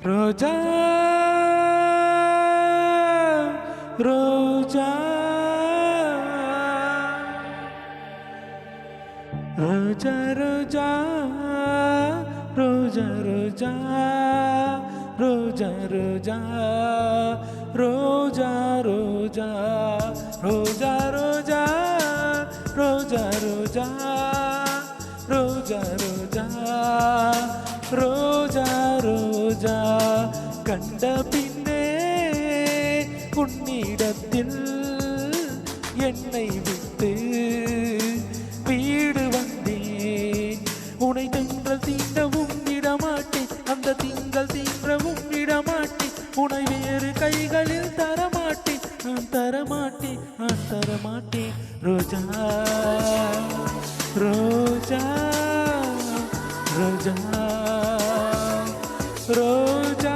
ரோஜா ரோஜா ரோஜா ரோஜா ரோஜா ரோஜா ரோஜா ரோஜா ரோஜா ரோஜா ரோஜா ரோஜா ரோஜா ரோஜா ரோஜா ரோஜா ரோஜா ரோஜா கண்ட பின்னே உன்னிடத்தில் என்னை விட்டு வீடு வந்தேன். உனை திங்கள் தீண்டவும் விடமாட்டேன், அந்த திங்கள் தீண்டவும் விடமாட்டேன். உனை வேறு கைகளில் தரமாட்டேன், நான் தரமாட்டேன், நான் தரமாட்டேன். ரோஜா ரோஜா ரோஜா ரோஜா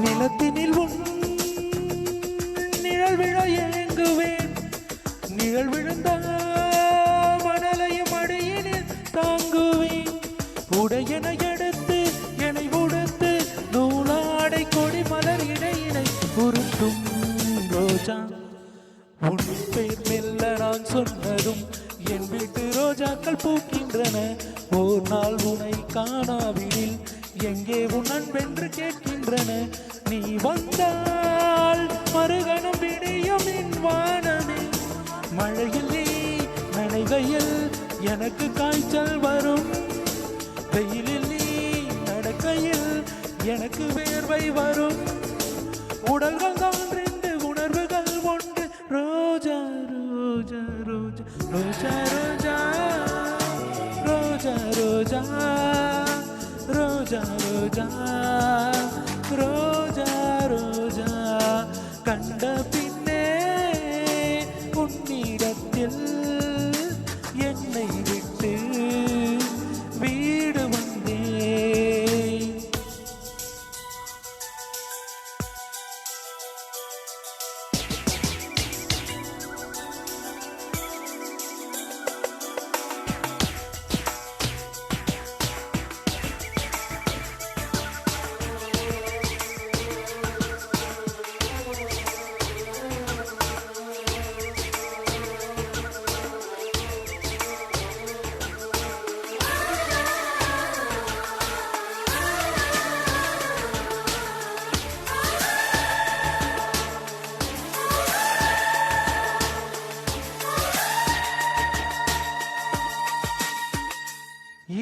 நிலத்தினில் உன் நிழல் விழ ஏங்குவேன். நிழல் விழுந்த மணலையும் அடியினில் தாங்குவேன். உடையன எடுத்து என்னை உடுத்து நூலாடை கொடி மலர் இடையினை உருட்டும். ரோஜா உன் பேர் மெல்ல நான் சொன்னதும் என் வீட்டு ரோஜாக்கள் பூக்கின்றன. ஓர் நாள் உனை காணாவிடில் எங்கே உன் அன்பென்று கேட்கின்றன. நீ வந்தால் மறுகணம் விடியும் என் வானமே. மழையில் நீ நனைகையில் எனக்கு காய்ச்சல் வரும். வெயிலில் நீ நடக்கையில் எனக்கு வேர்வை வரும். உடல்கள் தான் ரெண்டு, உணர்வுகள் ஒன்று. ரோஜா ரோஜா ரோஜா ரோஜா ரோஜா ரோஜா ரோஜா ரோஜா ரோஜா ரோஜா கண்ட பின்னே உன்னிடத்தில் என்னை விட்டு வீடு வந்தேன்.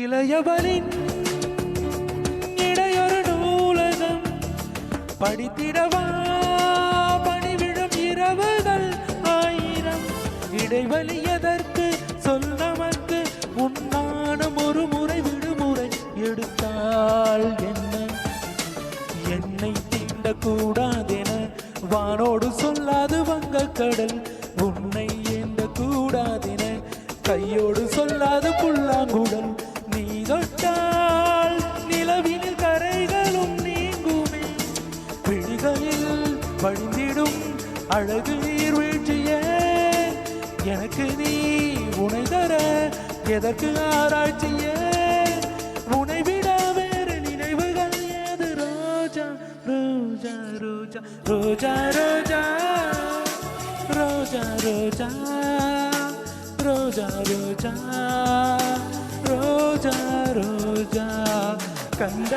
இளையவனின் இடையொரு நூலகம் படித்திடவா பணிவிடும் இரவுகள் ஆயிரம். இடைவெளி எதற்கு சொல் நமக்கு, உன்னானும் ஒரு முறை விடுமுறை எடுத்தால் என்ன? என்னை தீண்டக்கூடாதென வானோடு சொல்லாது வங்கக்கடல். உன்னை ஏந்த கூடாதென கையோடு சொல்லாது புல்லாங்குடல். நீ தொட்டால் நிலவினில் கரைகளும் நீங்குமே. விழிகளில் வழிந்திடும் அழகு நீர்வீழ்ச்சியே. எனக்கு நீ உனை தர எதற்கு ஆராய்ச்சியே? உனை விட வேறு நினைவுகள் ஏது? ரோஜா ரோஜா ரோஜா ரோஜா ரோஜா ரோஜா ரோஜா ரோஜா ரோஜா ரோஜா ரோஜா கண்ட